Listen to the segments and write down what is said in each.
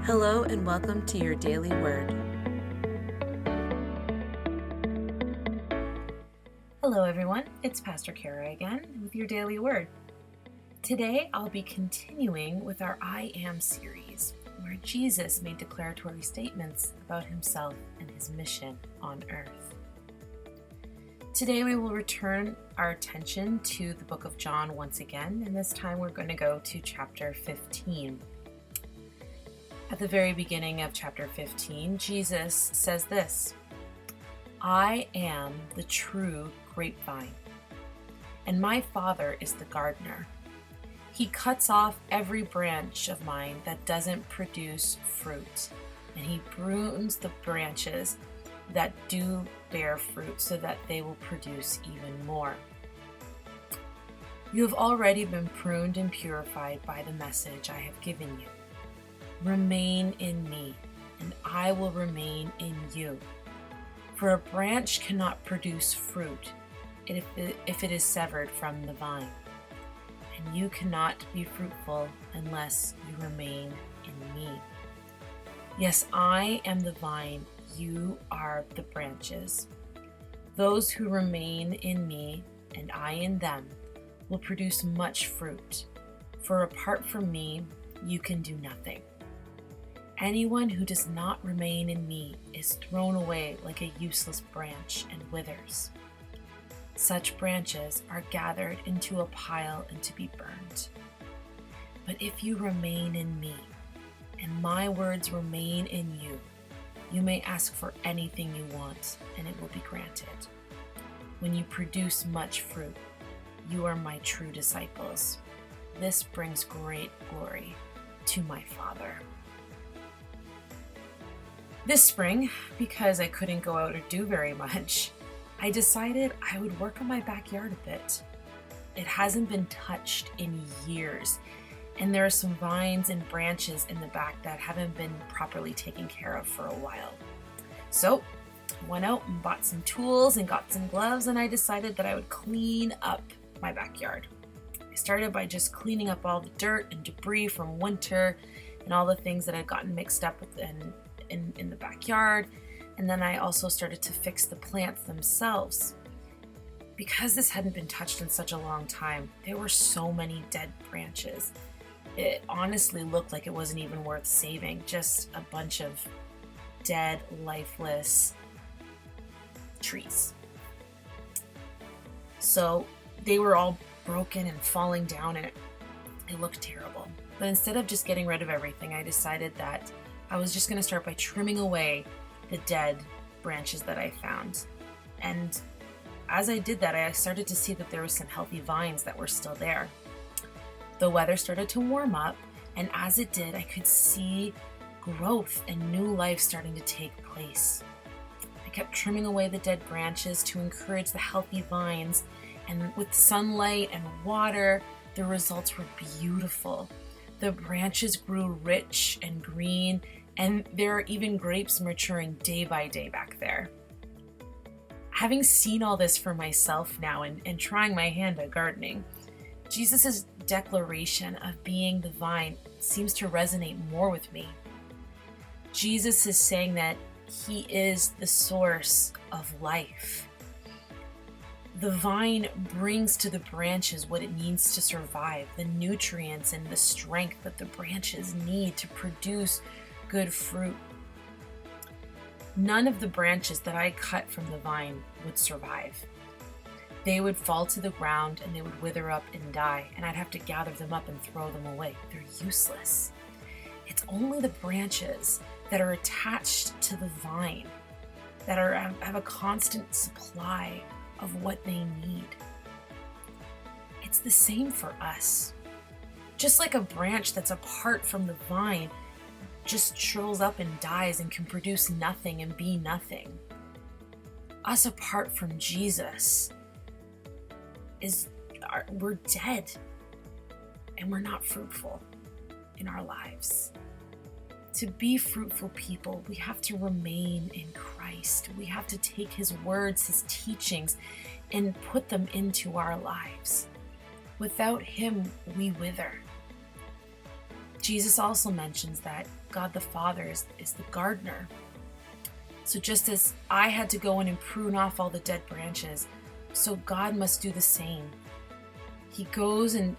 Hello and welcome to your daily word. Hello everyone, it's Pastor Kara again with your daily word. Today I'll be continuing with our I Am series, where Jesus made declaratory statements about himself and his mission on earth. Today we will return our attention to the book of John once again, and this time we're going to go to chapter 15. At the very beginning of chapter 15, Jesus says this: I am the true grapevine, and my Father is the gardener. He cuts off every branch of mine that doesn't produce fruit, and he prunes the branches that do bear fruit so that they will produce even more. You have already been pruned and purified by the message I have given you. Remain in me, and I will remain in you. For a branch cannot produce fruit if it is severed from the vine, and you cannot be fruitful unless you remain in me. Yes, I am the vine, you are the branches. Those who remain in me and I in them will produce much fruit, for apart from me, you can do nothing. Anyone who does not remain in me is thrown away like a useless branch and withers. Such branches are gathered into a pile and to be burned. But if you remain in me, and my words remain in you, you may ask for anything you want, and it will be granted. When you produce much fruit, you are my true disciples. This brings great glory to my Father. This spring, because I couldn't go out or do very much, I decided I would work on my backyard a bit. It hasn't been touched in years, and there are some vines and branches in the back that haven't been properly taken care of for a while. So I went out and bought some tools and got some gloves, and I decided that I would clean up my backyard. I started by just cleaning up all the dirt and debris from winter and all the things that had gotten mixed up with in the backyard. And then I also started to fix the plants themselves. Because this hadn't been touched in such a long time, there were so many dead branches. It honestly looked like it wasn't even worth saving, just a bunch of dead, lifeless trees. So they were all broken and falling down, and it looked terrible. But instead of just getting rid of everything, I decided that I was just going to start by trimming away the dead branches that I found. And as I did that, I started to see that there were some healthy vines that were still there. The weather started to warm up, and as it did, I could see growth and new life starting to take place. I kept trimming away the dead branches to encourage the healthy vines, and with sunlight and water, the results were beautiful. The branches grew rich and green, and there are even grapes maturing day by day back there. Having seen all this for myself now and trying my hand at gardening, Jesus' declaration of being the vine seems to resonate more with me. Jesus is saying that he is the source of life. The vine brings to the branches what it needs to survive, the nutrients and the strength that the branches need to produce good fruit. None of the branches that I cut from the vine would survive. They would fall to the ground and they would wither up and die, and I'd have to gather them up and throw them away. They're useless. It's only the branches that are attached to the vine that have a constant supply of what they need. It's the same for us. Just like a branch that's apart from the vine just shrivels up and dies and can produce nothing and be nothing. Us apart from Jesus we're dead, and we're not fruitful in our lives. To be fruitful people, we have to remain in Christ. We have to take his words, his teachings, and put them into our lives. Without him, we wither. Jesus also mentions that God the Father is the gardener. So just as I had to go in and prune off all the dead branches, so God must do the same. He goes and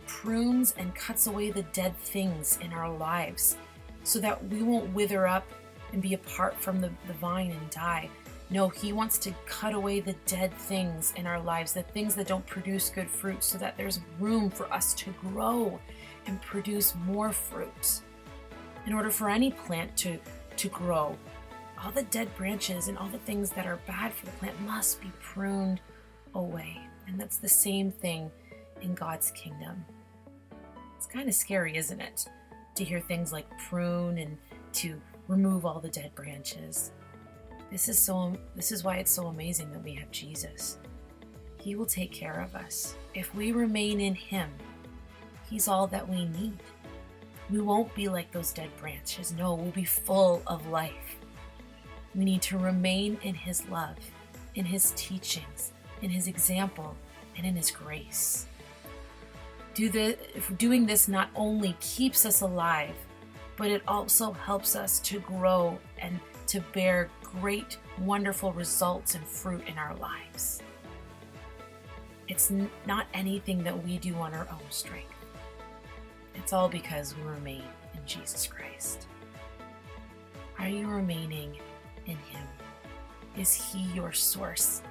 prunes and cuts away the dead things in our lives so that we won't wither up and be apart from the vine and die. No, he wants to cut away the dead things in our lives, the things that don't produce good fruit, so that there's room for us to grow and produce more fruit. In order for any plant to grow, all the dead branches and all the things that are bad for the plant must be pruned away. And that's the same thing in God's kingdom. It's kind of scary, isn't it? To hear things like prune and to remove all the dead branches. This is why it's so amazing that we have Jesus. He will take care of us. If we remain in him, he's all that we need. We won't be like those dead branches. No, we'll be full of life. We need to remain in his love, in his teachings, in his example, and in his grace. Doing this not only keeps us alive, but it also helps us to grow and to bear great, wonderful results and fruit in our lives. It's not anything that we do on our own strength. It's all because we remain in Jesus Christ. Are you remaining in him? Is he your source?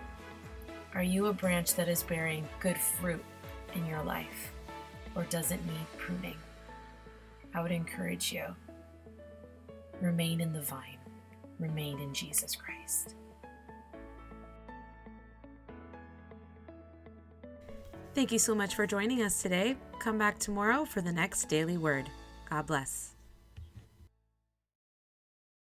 Are you a branch that is bearing good fruit in your life, or does it need pruning? I would encourage you, remain in the vine. Remain in Jesus Christ. Thank you so much for joining us today. Come back tomorrow for the next Daily Word. God bless.